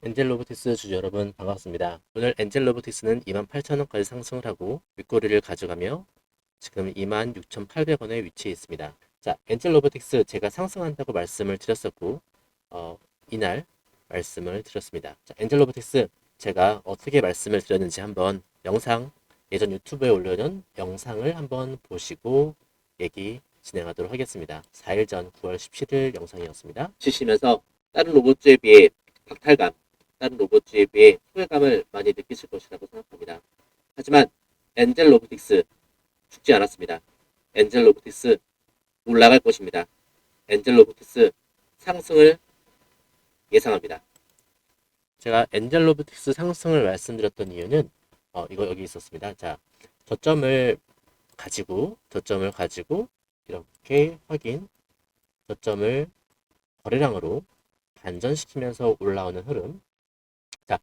엔젤 로보틱스 주주 여러분 반갑습니다. 오늘 엔젤 로보틱스는 28,000원까지 상승을 하고 윗꼬리를 가져가며 지금 26,800원에 위치해 있습니다. 자, 엔젤 로보틱스 제가 상승한다고 말씀을 드렸었고 이날 말씀을 드렸습니다. 자, 엔젤 로보틱스 제가 어떻게 말씀을 드렸는지 한번 영상 예전 유튜브에 올려놓은 영상을 한번 보시고 얘기 진행하도록 하겠습니다. 4일 전 9월 17일 영상이었습니다. 치시면서 다른 로봇주에 비해 박탈감, 다른 로봇주에 비해 소외감을 많이 느끼실 것이라고 생각합니다. 하지만 엔젤 로보틱스 죽지 않았습니다. 엔젤 로보틱스 올라갈 것입니다. 엔젤 로보틱스 상승을 예상합니다. 제가 엔젤 로보틱스 상승을 말씀드렸던 이유는 이거 여기 있었습니다. 자, 저점을 가지고 이렇게 저점을 거래량으로 반전시키면서 올라오는 흐름. 자,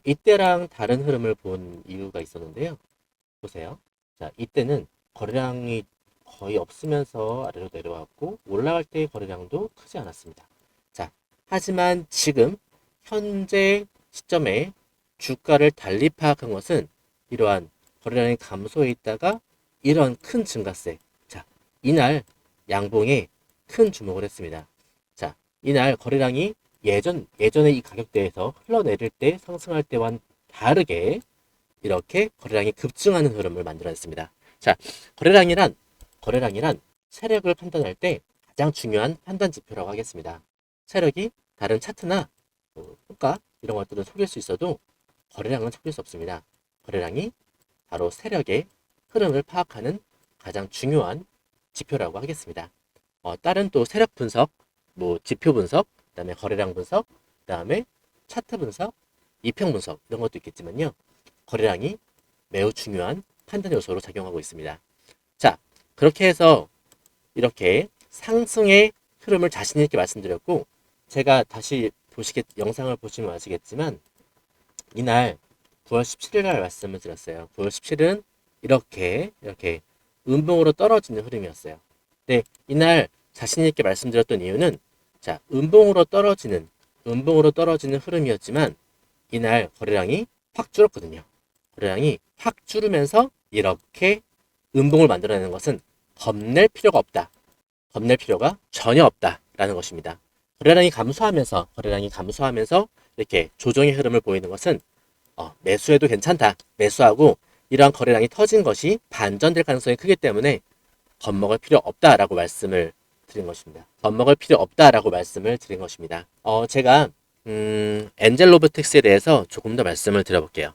이때랑 다른 흐름을 본 이유가 있었는데요. 보세요. 자, 이때는 거래량이 거의 없으면서 아래로 내려왔고 올라갈 때의 거래량도 크지 않았습니다. 자, 하지만 지금 현재 시점에 주가를 달리 파악한 것은 이러한 거래량이 감소해 있다가 이런 큰 증가세. 자, 이날 양봉에 큰 주목을 했습니다. 자, 이날 거래량이 예전에 이 가격대에서 흘러내릴 때 상승할 때와는 다르게 이렇게 거래량이 급증하는 흐름을 만들어냈습니다. 자, 거래량이란 세력을 판단할 때 가장 중요한 판단 지표라고 하겠습니다. 세력이 다른 차트나 호가 이런 것들은 속일 수 있어도 거래량은 속일 수 없습니다. 거래량이 바로 세력의 흐름을 파악하는 가장 중요한 지표라고 하겠습니다. 다른 또 세력 분석, 지표 분석, 그다음에 거래량 분석, 그다음에 차트 분석, 이평 분석 이런 것도 있겠지만요. 거래량이 매우 중요한 판단 요소로 작용하고 있습니다. 자, 그렇게 해서 이렇게 상승의 흐름을 자신 있게 말씀드렸고, 제가 다시 영상을 보시면 아시겠지만 이날 9월 17일 날 말씀을 드렸어요. 9월 17일은 이렇게 음봉으로 떨어지는 흐름이었어요. 근데 이날 자신 있게 말씀드렸던 이유는 자, 음봉으로 떨어지는 흐름이었지만 이날 거래량이 확 줄었거든요. 거래량이 확 줄으면서 이렇게 음봉을 만들어내는 것은 겁낼 필요가 없다. 겁낼 필요가 전혀 없다라는 것입니다. 거래량이 감소하면서 이렇게 조정의 흐름을 보이는 것은 매수해도 괜찮다. 매수하고 이러한 거래량이 터진 것이 반전될 가능성이 크기 때문에 겁먹을 필요 없다라고 말씀을 드린 것입니다. 제가 엔젤 로보틱스에 대해서 조금 더 말씀을 드려볼게요.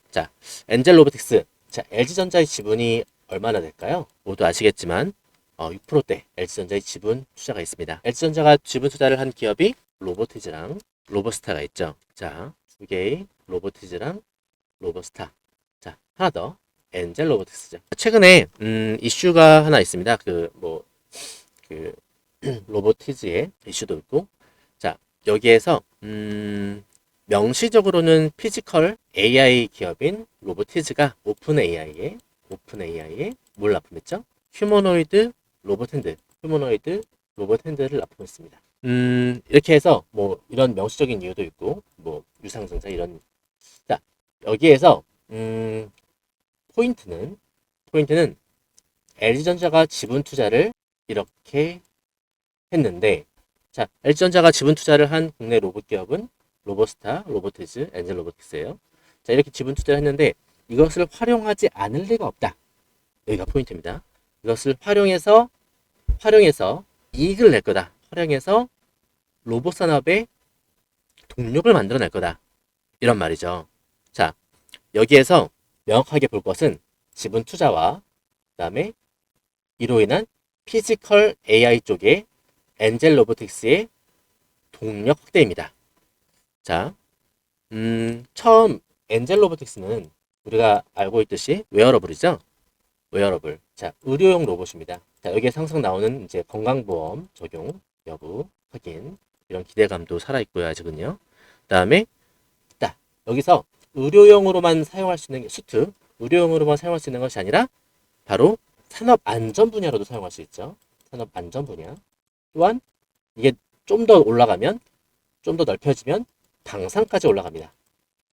자, 엔젤 로보틱스. 자, LG전자의 지분이 얼마나 될까요? 모두 아시겠지만 6%대 LG전자의 지분 투자가 있습니다. LG전자가 지분 투자를 한 기업이 로보티즈랑 로보스타가 있죠. 자, 두 개의 로보티즈랑 로보스타. 자, 하나 더 엔젤 로보틱스죠. 최근에 이슈가 하나 있습니다. 로보티즈의 이슈도 있고, 자, 여기에서 명시적으로는 피지컬 AI 기업인 로보티즈가 오픈 AI에 뭘 납품했죠? 휴머노이드 로봇 핸드를 납품했습니다. 이렇게 해서 이런 명시적인 이유도 있고 유상증자 이런. 자, 여기에서 포인트는 LG전자가 지분 투자를 이렇게 했는데, 자, LG전자가 지분 투자를 한 국내 로봇 기업은 로보스타, 로보티즈, 엔젤 로보틱스예요. 자, 이렇게 지분 투자를 했는데 이것을 활용하지 않을 리가 없다. 여기가 포인트입니다. 이것을 활용해서 이익을 낼 거다. 활용해서 로봇 산업의 동력을 만들어낼 거다. 이런 말이죠. 자, 여기에서 명확하게 볼 것은 지분 투자와 그다음에 이로 인한 피지컬 AI 쪽의 엔젤 로보틱스의 동력 확대입니다. 자, 처음 엔젤 로보틱스는 우리가 알고 있듯이 웨어러블이죠. 웨어러블. 자, 의료용 로봇입니다. 자, 여기에 항상 나오는 이제 건강보험 적용 여부 확인 이런 기대감도 살아있고요. 아직은요. 그 다음에 여기서 의료용으로만 사용할 수 있는 게 의료용으로만 사용할 수 있는 것이 아니라 바로 산업 안전 분야로도 사용할 수 있죠. 산업 안전 분야. 또한 이게 좀 더 올라가면 좀 더 넓혀지면 방산까지 올라갑니다.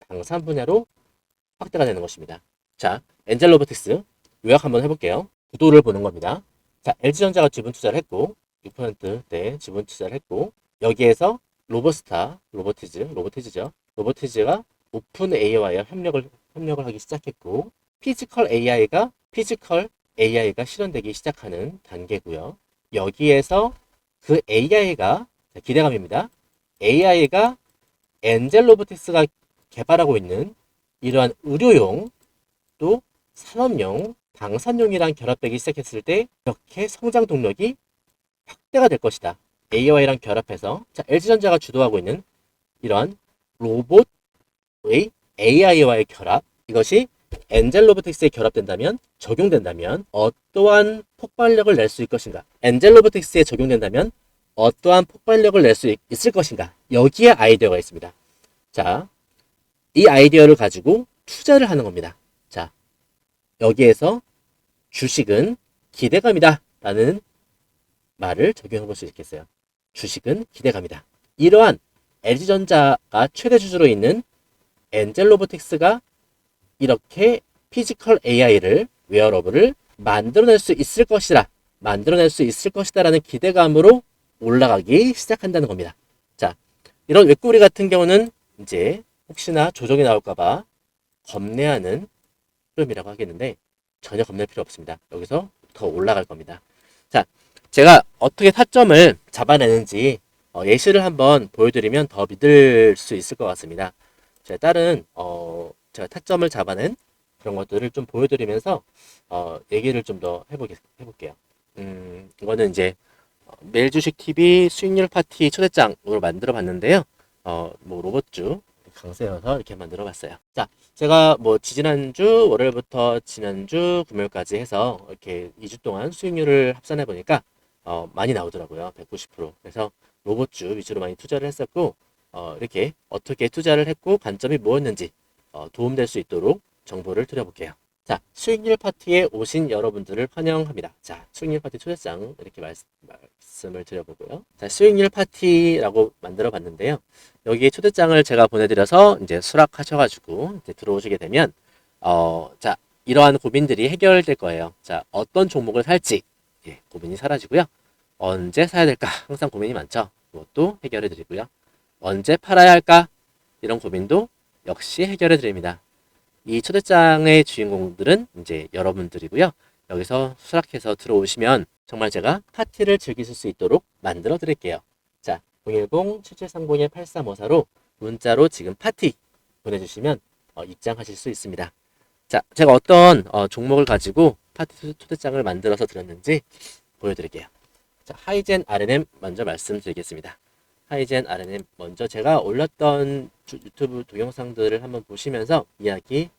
방산 분야로 확대가 되는 것입니다. 자, 엔젤 로보틱스 요약 한번 해볼게요. 구도를 보는 겁니다. 자, LG전자가 지분 투자를 했고 6%대 지분 투자를 했고 여기에서 로보스타, 로보티즈죠. 로보티즈가 오픈 AI와 협력을 하기 시작했고 피지컬 AI가 실현되기 시작하는 단계고요. 여기에서 그 AI가 기대감입니다. AI가 엔젤 로보틱스가 개발하고 있는 이러한 의료용 또 산업용, 방산용이랑 결합되기 시작했을 때 이렇게 성장 동력이 확대가 될 것이다. AI랑 결합해서 자, LG전자가 주도하고 있는 이러한 로봇의 AI와의 결합 이것이 엔젤 로보틱스에 결합된다면 적용된다면 어떠한 폭발력을 낼 수 있을 것인가? 엔젤 로보틱스에 적용된다면 어떠한 폭발력을 낼 수 있을 것인가? 여기에 아이디어가 있습니다. 자, 이 아이디어를 가지고 투자를 하는 겁니다. 자, 여기에서 주식은 기대감이다 라는 말을 적용해 볼 수 있겠어요. 주식은 기대감이다. 이러한 LG전자가 최대 주주로 있는 엔젤 로보틱스가 이렇게 피지컬 AI를 웨어러블을 만들어낼 수 있을 것이다. 만들어낼 수 있을 것이다 라는 기대감으로 올라가기 시작한다는 겁니다. 자, 이런 웹구리 같은 경우는 이제 혹시나 조정이 나올까봐 겁내하는 흐름이라고 하겠는데 전혀 겁낼 필요 없습니다. 여기서 더 올라갈 겁니다. 자, 제가 어떻게 타점을 잡아내는지 예시를 한번 보여드리면 더 믿을 수 있을 것 같습니다. 제가 다른 제가 타점을 잡아낸 그런 것들을 좀 보여드리면서 얘기를 좀 더 해볼게요. 이거는 이제 매일주식TV 수익률 파티 초대장으로 만들어 봤는데요. 뭐 로봇주 강세여서 이렇게 만들어 봤어요. 자, 제가 뭐 지지난주 월요일부터 지난주 금요일까지 해서 이렇게 2주 동안 수익률을 합산해 보니까 많이 나오더라고요. 190%. 그래서 로봇주 위주로 많이 투자를 했었고 이렇게 어떻게 투자를 했고 관점이 뭐였는지 도움될 수 있도록 정보를 드려볼게요. 자, 수익률 파티에 오신 여러분들을 환영합니다. 자, 수익률 파티 초대장 이렇게 말씀을 드려보고요. 자, 수익률 파티라고 만들어 봤는데요. 여기에 초대장을 제가 보내드려서 이제 수락하셔가지고 이제 들어오시게 되면 자, 이러한 고민들이 해결될 거예요. 자, 어떤 종목을 살지 고민이 사라지고요. 언제 사야 될까? 항상 고민이 많죠. 그것도 해결해 드리고요. 언제 팔아야 할까? 이런 고민도 역시 해결해 드립니다. 이 초대장의 주인공들은 이제 여러분들이고요. 여기서 수락해서 들어오시면 정말 제가 파티를 즐기실 수 있도록 만들어 드릴게요. 자, 010-7730-8354로 문자로 지금 파티 보내주시면 입장하실 수 있습니다. 자, 제가 어떤 종목을 가지고 파티 초대장을 만들어서 드렸는지 보여드릴게요. 자, 하이젠 RNM 먼저 말씀드리겠습니다. 하이젠 RNM 먼저 제가 올렸던 유튜브 동영상들을 한번 보시면서 이야기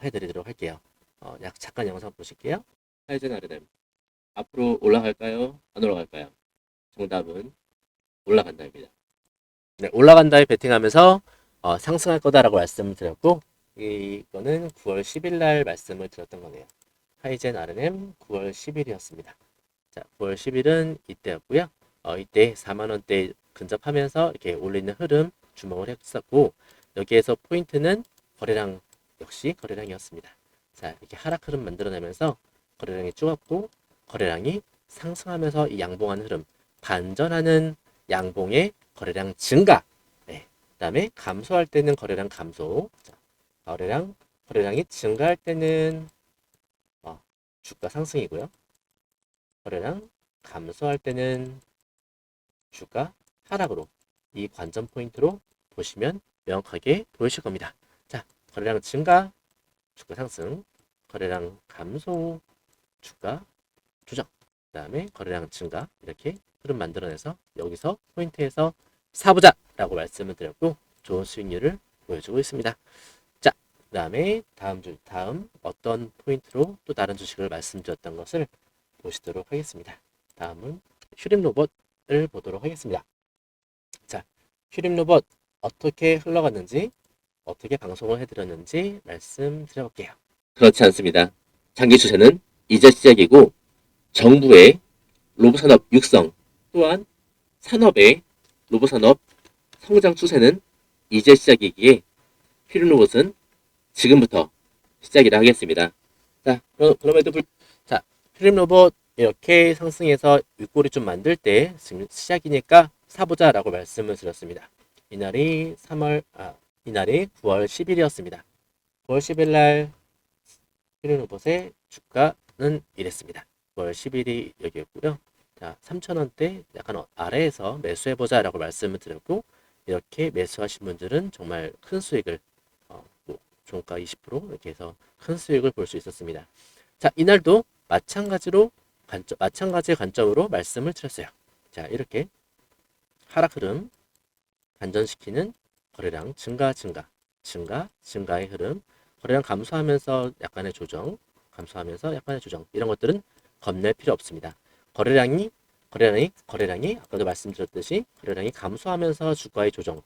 해드리도록 할게요. 잠깐 영상 보실게요. 하이젠 RNM 앞으로 올라갈까요? 안 올라갈까요? 정답은 올라간다입니다. 네, 올라간다에 베팅하면서 상승할 거다라고 말씀을 드렸고 이거는 9월 10일 날 말씀을 드렸던 거네요. 하이젠 RNM 9월 10일이었습니다. 자, 9월 10일은 이때였고요. 이때 4만원대 근접하면서 이렇게 올리는 흐름 주목을 했었고 여기에서 포인트는 거래량 역시 거래량이었습니다. 자, 이렇게 하락 흐름 만들어내면서 거래량이 줄었고 거래량이 상승하면서 이 양봉하는 흐름 반전하는 양봉의 거래량 증가. 네. 그다음에 감소할 때는 거래량 감소. 자, 거래량이 증가할 때는 주가 상승이고요. 거래량 감소할 때는 주가 하락으로 이 관전 포인트로 보시면 명확하게 보이실 겁니다. 자, 거래량 증가, 주가 상승, 거래량 감소, 주가 조정, 그 다음에 거래량 증가 이렇게 흐름 만들어내서 여기서 포인트에서 사보자 라고 말씀을 드렸고 좋은 수익률을 보여주고 있습니다. 자, 그 다음에 다음 어떤 포인트로 또 다른 주식을 말씀드렸던 것을 보시도록 하겠습니다. 다음은 휴림로봇을 보도록 하겠습니다. 자, 휴림로봇 어떻게 흘러갔는지 어떻게 방송을 해드렸는지 말씀드려볼게요. 그렇지 않습니다. 장기 추세는 이제 시작이고 정부의 로봇산업 육성 또한 산업의 로봇산업 성장 추세는 이제 시작이기에 퓨린 로봇은 지금부터 시작이라 하겠습니다. 자, 그럼에도 자, 퓨린 로봇 이렇게 상승해서 윗꼬리 좀 만들 때 지금 시작이니까 사보자라고 말씀을 드렸습니다. 이날이 9월 10일이었습니다. 9월 10일 날 퓨린 로봇의 주가는 이랬습니다. 9월 10일이 여기였고요. 자, 3,000원대 약간 아래에서 매수해보자라고 말씀을 드렸고, 이렇게 매수하신 분들은 정말 큰 수익을, 뭐 종가 20% 이렇게 해서 큰 수익을 볼 수 있었습니다. 자, 이날도 마찬가지의 관점으로 말씀을 드렸어요. 자, 이렇게 하락 흐름 반전시키는 거래량 증가의 흐름, 거래량 감소하면서 약간의 조정, 이런 것들은 겁낼 필요 없습니다. 거래량이 아까도 말씀드렸듯이 거래량이 감소하면서 주가의 조정,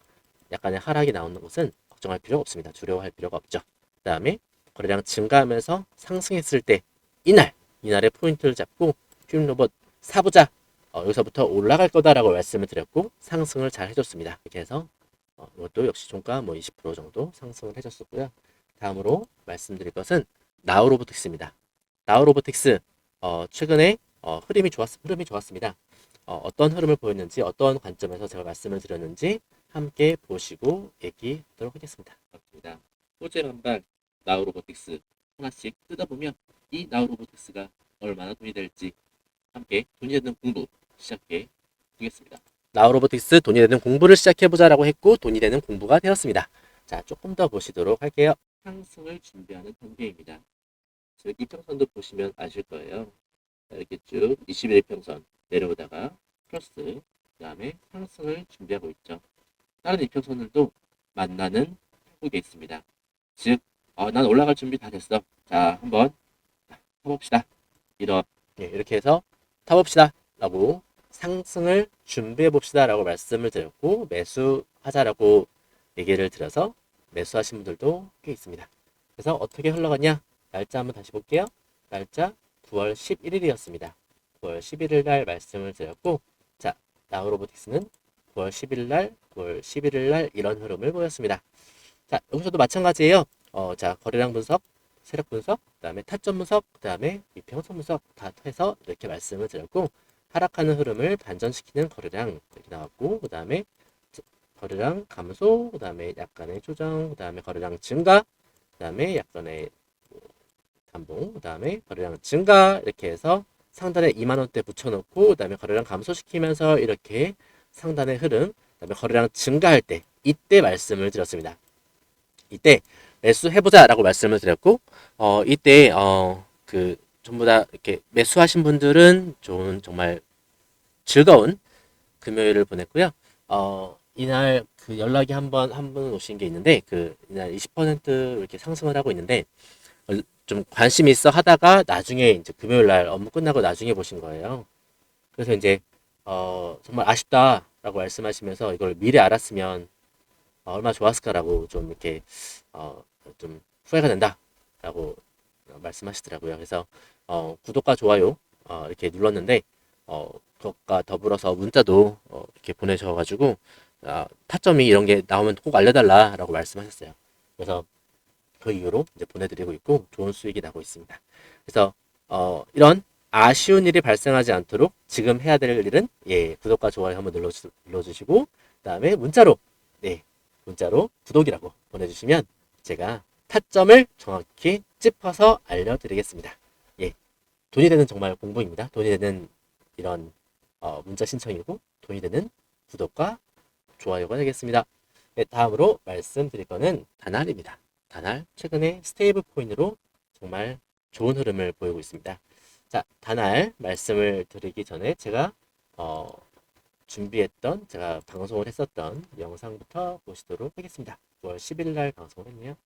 약간의 하락이 나오는 것은 걱정할 필요가 없습니다. 두려워할 필요가 없죠. 그 다음에 거래량 증가하면서 상승했을 때 이날의 포인트를 잡고 퓨린 로봇 사보자. 여기서부터 올라갈 거다라고 말씀을 드렸고 상승을 잘 해줬습니다. 이렇게 해서 이것도 역시 종가 뭐 20% 정도 상승을 해줬었고요. 다음으로 말씀드릴 것은 나우로보틱스입니다. 나우로보틱스 최근에 흐름이 좋았습니다. 어떤 흐름을 보였는지 어떤 관점에서 제가 말씀을 드렸는지 함께 보시고 얘기하도록 하겠습니다. 그렇습니다. 호재만발 나우로보틱스 하나씩 뜯어보면 이 나우로보틱스가 얼마나 돈이 될지 함께 돈이 되는 공부 시작해 보겠습니다. 나우로보틱스 돈이 되는 공부를 시작해보자라고 했고 돈이 되는 공부가 되었습니다. 자, 조금 더 보시도록 할게요. 상승을 준비하는 단계입니다. 즉 이평선도 보시면 아실 거예요. 이렇게 쭉 21평선 내려오다가 플러스 그 다음에 상승을 준비하고 있죠. 다른 이평선들도 만나는 한국에 있습니다. 즉 난 올라갈 준비 다 됐어. 자, 한번 타봅시다. 이렇게 해서 타봅시다 라고 상승을 준비해 봅시다 라고 말씀을 드렸고 매수하자라고 얘기를 드려서 매수하신 분들도 꽤 있습니다. 그래서 어떻게 흘러가냐, 날짜 한번 다시 볼게요. 날짜 9월 11일이었습니다 9월 11일 날 말씀을 드렸고, 자, 나우로보틱스는 9월 11일 날 이런 흐름을 보였습니다. 자, 여기서도 마찬가지예요. 자, 거래량 분석, 세력 분석, 그 다음에 타점 분석, 그 다음에 이평선 분석 다 해서 이렇게 말씀을 드렸고, 하락하는 흐름을 반전시키는 거래량 이렇게 나왔고, 그 다음에 거래량 감소, 그 다음에 약간의 조정, 그 다음에 거래량 증가, 그 다음에 약간의 단봉, 그 다음에 거래량 증가 이렇게 해서 상단에 2만원대 붙여놓고, 그 다음에 거래량 감소시키면서 이렇게 상단의 흐름, 그 다음에 거래량 증가할 때 이때 말씀을 드렸습니다. 이때 매수해보자 라고 말씀을 드렸고, 이때 전부 다 이렇게 매수하신 분들은 좋은 정말 즐거운 금요일을 보냈고요. 이날 그 연락이 한 분 오신 게 있는데, 이날 20% 이렇게 상승을 하고 있는데, 좀 관심 있어 하다가 나중에 이제 금요일 날 업무 끝나고 나중에 보신 거예요. 그래서 이제 정말 아쉽다라고 말씀하시면서 이걸 미리 알았으면 얼마나 좋았을까라고 좀 이렇게 좀 후회가 된다라고 말씀하시더라고요. 그래서 구독과 좋아요 이렇게 눌렀는데 그것과 더불어서 문자도 이렇게 보내셔가지고 타점이 이런 게 나오면 꼭 알려달라라고 말씀하셨어요. 그래서 그 이후로 이제 보내드리고 있고 좋은 수익이 나고 있습니다. 그래서 이런 아쉬운 일이 발생하지 않도록 지금 해야 될 일은 구독과 좋아요 한번 눌러주시고 그다음에 문자로 구독이라고 보내주시면 제가 타점을 정확히 짚어서 알려드리겠습니다. 돈이 되는 정말 공부입니다. 돈이 되는 이런 문자 신청이고 돈이 되는 구독과 좋아요가 되겠습니다. 다음으로 말씀드릴 거는 다날입니다. 다날 최근에 스테이블 코인으로 정말 좋은 흐름을 보이고 있습니다. 자, 다날 말씀을 드리기 전에 제가 제가 방송을 했었던 영상부터 보시도록 하겠습니다. 9월 10일 날 방송을 했네요.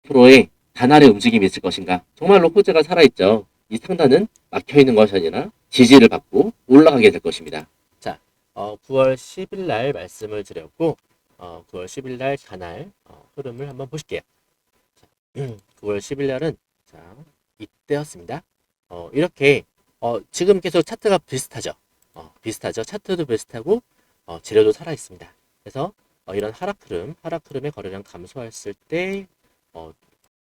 프로의 다날의 움직임이 있을 것인가? 정말로 호재가 살아있죠. 이 상단은 막혀있는 것이 아니라 지지를 받고 올라가게 될 것입니다. 자, 9월 10일 날 말씀을 드렸고 9월 10일 날 다날 흐름을 한번 보실게요. 자, 9월 10일 날은 자, 이때였습니다. 이렇게 지금 계속 차트가 비슷하죠. 차트도 비슷하고 재료도 살아 있습니다. 그래서 이런 하락 흐름의 거래량 감소했을 때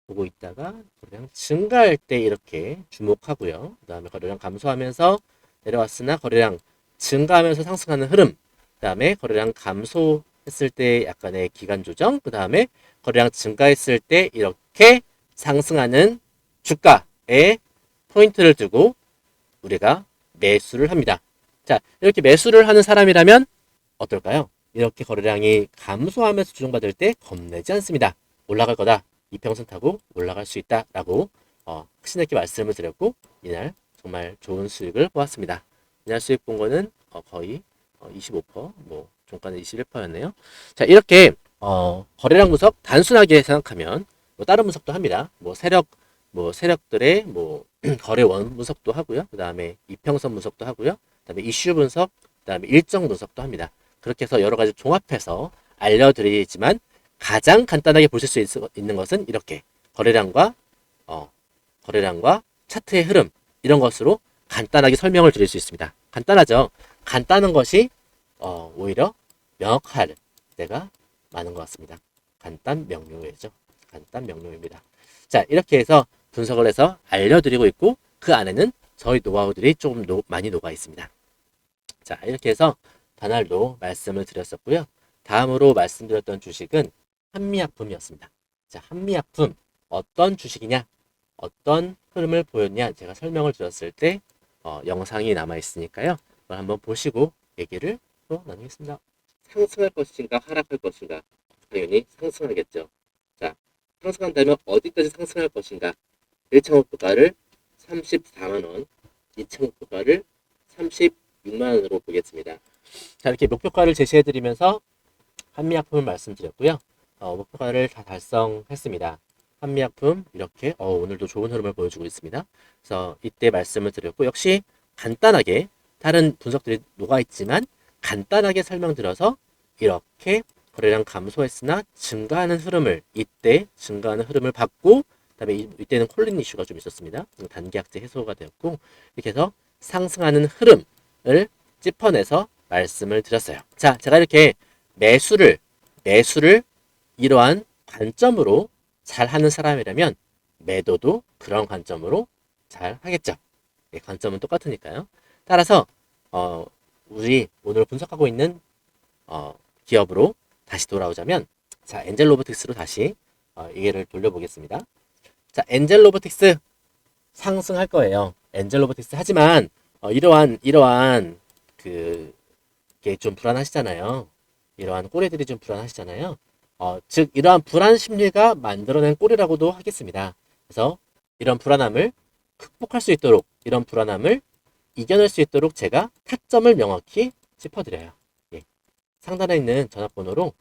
보고 있다가 거래량 증가할 때 이렇게 주목하고요. 그 다음에 거래량 감소하면서 내려왔으나 거래량 증가하면서 상승하는 흐름, 그 다음에 거래량 감소했을 때 약간의 기간 조정, 그 다음에 거래량 증가했을 때 이렇게 상승하는 주가에 포인트를 두고 우리가 매수를 합니다. 자, 이렇게 매수를 하는 사람이라면 어떨까요? 이렇게 거래량이 감소하면서 조정받을 때 겁내지 않습니다. 올라갈 거다. 이평선 타고 올라갈 수 있다라고 확신 있게 말씀을 드렸고 이날 정말 좋은 수익을 보았습니다. 이날 수익 본 거는 거의 25%, 뭐 종가는 21%였네요. 자, 이렇게 거래량 분석 단순하게 생각하면 뭐 다른 분석도 합니다. 뭐 세력들의 뭐 거래원 분석도 하고요. 그 다음에 이평선 분석도 하고요. 그 다음에 이슈 분석, 그 다음에 일정 분석도 합니다. 그렇게 해서 여러 가지 종합해서 알려드리지만 가장 간단하게 보실 수 있는 것은 이렇게 거래량과 거래량과 차트의 흐름 이런 것으로 간단하게 설명을 드릴 수 있습니다. 간단하죠. 간단한 것이 오히려 명확할 때가 많은 것 같습니다. 간단 명료해죠. 간단 명료입니다. 자, 이렇게 해서 분석을 해서 알려드리고 있고 그 안에는 저희 노하우들이 조금 많이 녹아 있습니다. 자, 이렇게 해서 단알도 말씀을 드렸었고요. 다음으로 말씀드렸던 주식은 한미약품이었습니다. 자, 한미약품 어떤 주식이냐, 어떤 흐름을 보였냐 제가 설명을 드렸을 때 영상이 남아 있으니까요. 그걸 한번 보시고 얘기를 또 나누겠습니다. 상승할 것인가 하락할 것인가? 당연히 상승하겠죠. 자, 상승한다면 어디까지 상승할 것인가? 1차 목표가를 34만원, 2차 목표가를 36만원으로 보겠습니다. 자, 이렇게 목표가를 제시해드리면서 한미약품을 말씀드렸고요. 목표가를 다 달성했습니다. 한미약품 이렇게 오늘도 좋은 흐름을 보여주고 있습니다. 그래서 이때 말씀을 드렸고 역시 간단하게 다른 분석들이 녹아있지만 간단하게 설명드려서 이렇게 거래량 감소했으나 증가하는 흐름을 이때 증가하는 흐름을 받고 그다음에 이때는 콜린 이슈가 좀 있었습니다. 단기약제 해소가 되었고 이렇게 해서 상승하는 흐름을 짚어내서 말씀을 드렸어요. 자, 제가 이렇게 매수를 이러한 관점으로 잘 하는 사람이라면 매도도 그런 관점으로 잘 하겠죠. 네, 관점은 똑같으니까요. 따라서 우리 오늘 분석하고 있는 기업으로 다시 돌아오자면 자, 엔젤로보틱스로 다시 이해를 돌려보겠습니다. 자, 엔젤로보틱스 상승할 거예요. 엔젤로보틱스 하지만 이러한 그게 좀 불안하시잖아요. 이러한 꼬리들이 좀 불안하시잖아요. 즉 이러한 불안 심리가 만들어낸 꼬리라고도 하겠습니다. 그래서 이런 불안함을 극복할 수 있도록 이런 불안함을 이겨낼 수 있도록 제가 타점을 명확히 짚어드려요. 예. 상단에 있는 전화번호로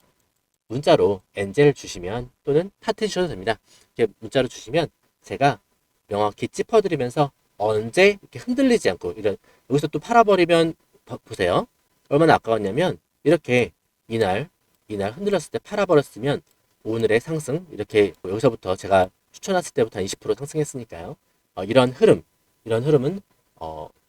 문자로 엔젤 주시면 또는 하트 주셔도 됩니다. 이렇게 문자로 주시면 제가 명확히 짚어드리면서 언제 이렇게 흔들리지 않고 이런 여기서 또 팔아버리면 보세요. 얼마나 아까웠냐면 이렇게 이날 흔들렸을 때 팔아버렸으면 오늘의 상승 이렇게 여기서부터 제가 추천했을 때부터 한 20% 상승했으니까요. 이런 흐름은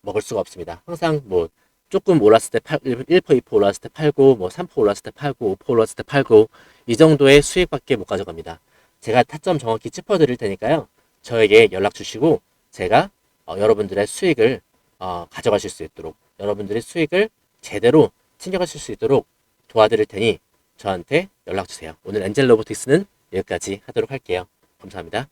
먹을 수가 없습니다. 항상 뭐 조금 올랐을 때 1%, 2% 올랐을 때 팔고 뭐 3% 올랐을 때 팔고 5% 올랐을 때 팔고 이 정도의 수익밖에 못 가져갑니다. 제가 타점 정확히 짚어드릴 테니까요. 저에게 연락 주시고 제가 여러분들의 수익을 가져가실 수 있도록 여러분들의 수익을 제대로 챙겨가실 수 있도록 도와드릴 테니 저한테 연락 주세요. 오늘 엔젤 로보틱스는 여기까지 하도록 할게요. 감사합니다.